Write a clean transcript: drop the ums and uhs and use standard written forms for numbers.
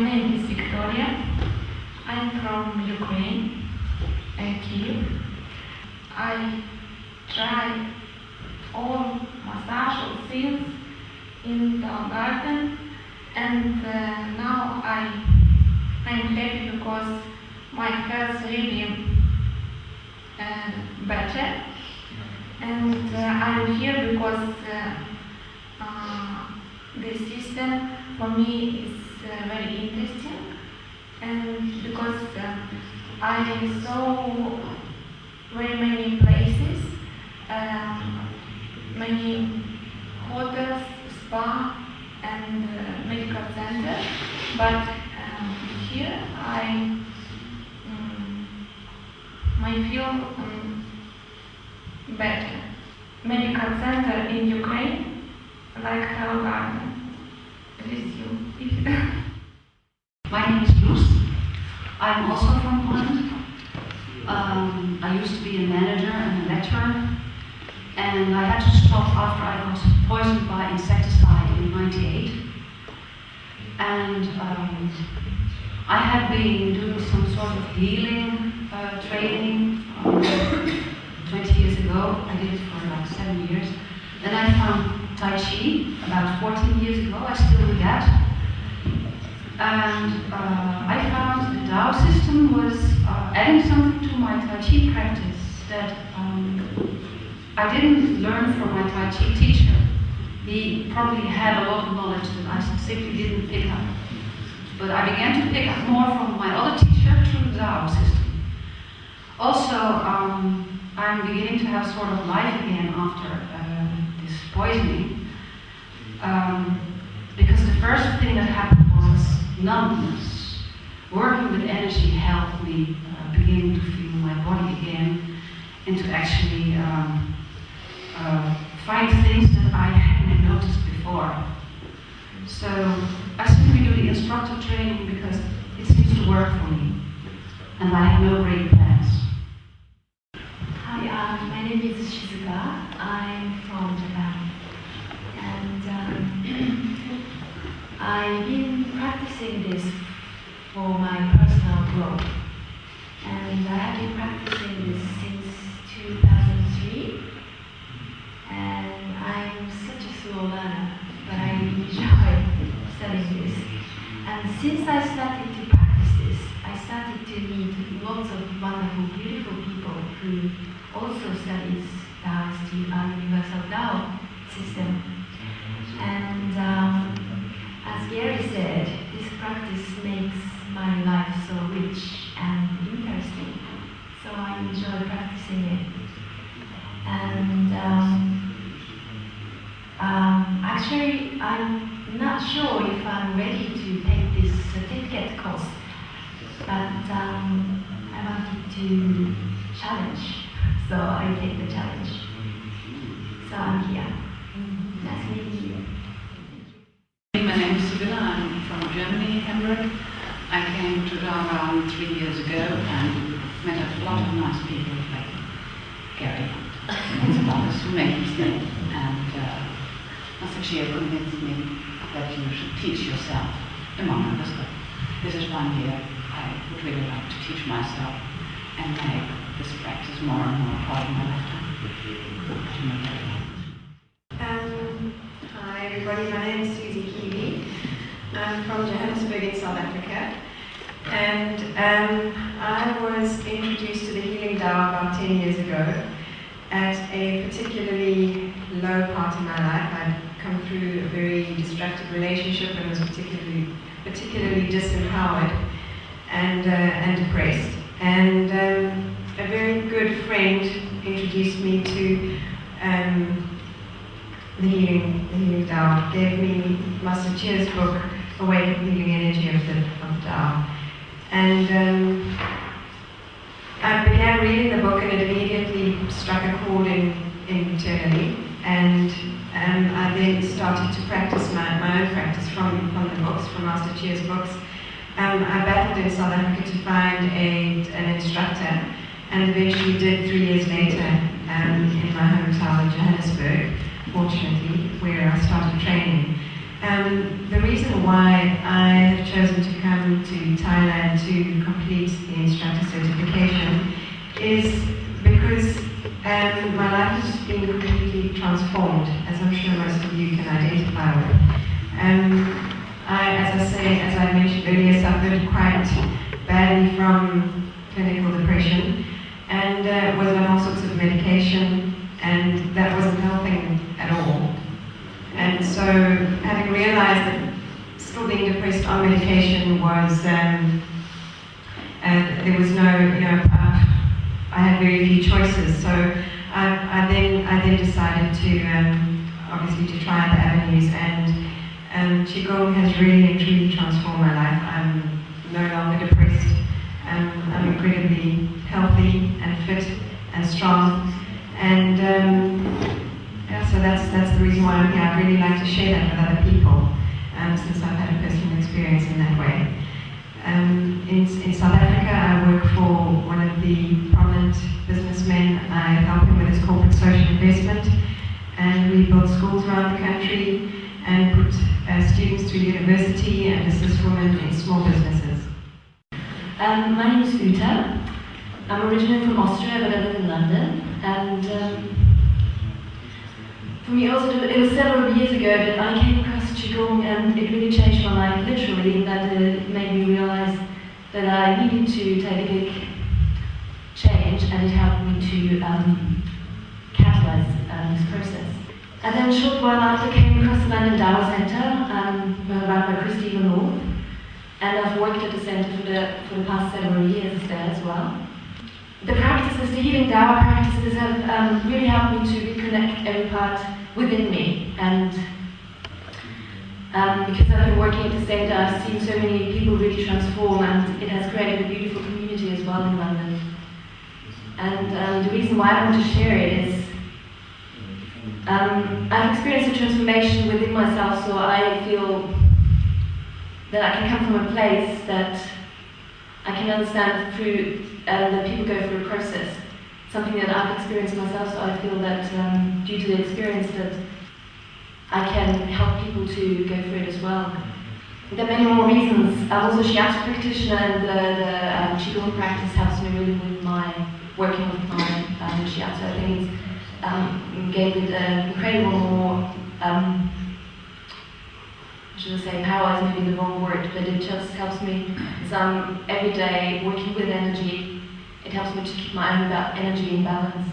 name is Victoria. I'm from Ukraine, Kyiv. I try all massage things in Tao Garden, and now I'm happy because my health really better, and I'm here because the system for me is very interesting, and because I saw very many places, many hotels, spa, and medical center, but here I feel better. Medical center in Ukraine, like Tao Garden, with you. My name is Luz. I'm also from Poland. I used to be a manager and a lecturer, and I had to stop after I got poisoned by insecticide in '98. And I had been doing some sort of healing training 20 years ago. I did it for like 7 years. Then I found Tai Chi about 14 years ago. I still do that. And I found the Tao system was adding something to my Tai Chi practice that I didn't learn from my Tai Chi teacher. He probably had a lot of knowledge that I simply didn't pick up. But I began to pick up more from my other teacher through the Tao system. Also, I'm beginning to have sort of life again after this poisoning. Because the first thing that happened was numbness. Working with energy helped me begin to feel my body again and to actually find things that I hadn't noticed before. So I simply do the instructor training because it seems to work for me, and I have no great plans. Hi, my name is Shizuka. I'm from Japan, and I've been practicing this for my personal growth, and I have been practicing this since 2003, and I'm such a slow learner, but I enjoy studying this. And since I started to practice this, I started to meet lots of wonderful, beautiful people who also studies Taoist universal Tao system. And as Gary said, this practice makes my life so rich and interesting. So I enjoy practicing it. And actually, I'm not sure if I'm ready to take this certificate course, but I wanted to challenge, so I take the challenge. So I'm here. Nice meeting you. My name is Sibylla. I'm from Germany, Hamburg. I came to Tao Garden 3 years ago and met a lot of nice people like Gary. It's about us who make mistakes, and Mantak Chia convinced me that you should teach yourself, among others, but this is one year I would really like to teach myself and make this practice more and more part of my lifetime. Hi everybody, my name is Susie Kiwi. I'm from Johannesburg in South Africa, and I was introduced to the Healing Tao about 10 years ago at a particularly low part in my life. I'd come through a very distracted relationship and was particularly disempowered and depressed. And a very good friend introduced me to the Healing Tao, gave me Master Chia's book, Awaken Healing Energy of the Tao. And I began reading the book, and it immediately struck a chord internally. And I then started to practice my own practice from the books, from Master Chia's books. I battled in South Africa to find an instructor, and eventually did 3 years later in my hometown of Johannesburg, fortunately, where I started training. The reason why I have chosen to come come to Thailand to complete the instructor certification is because my life has been completely transformed, as I'm sure most of you can identify with. As I mentioned earlier, suffered quite badly from clinical depression and was on all sorts of medication, and that wasn't helping at all. And so, having realized that still being depressed on medication was, there was no, I had very few choices. So I then decided to, obviously, to try the avenues, and Qigong has really and truly transformed my life. I'm no longer depressed. I'm incredibly healthy and fit and strong, and so that's the reason why I'm here. I'd really like to share that with other people, since I've had a personal experience in that way. In South Africa, I work for one of the prominent businessmen. I help him with his corporate social investment, and we build schools around the country and put students through university and assist women in small businesses. My name is Uta. I'm originally from Austria, but I live in London. And for me also, it was several years ago that I came across Qigong, and it really changed my life, literally, in that it made me realize that I needed to take a big change, and it helped me to catalyze this process. And then a short while after, I came across the London Tao Centre, run by Christine North. And I've worked at the centre for the past several years there as well. The practices, the healing Tao practices, have really helped me to reconnect every part within me. And because I've been working at the centre, I've seen so many people really transform, and it has created a beautiful community as well in London. And the reason why I want to share it is I've experienced a transformation within myself, so I feel that I can come from a place that I can understand through, that people go through a process. Something that I've experienced myself, so I feel that due to the experience that I can help people to go through it as well. There are many more reasons. I'm also a shiatsu practitioner, and the Qigong practice helps me really with working with my shiatsu. I think it's gave it an incredible more, should I say power is maybe the wrong word, but it just helps me as I'm every day working with energy. It helps me to keep my own energy in balance.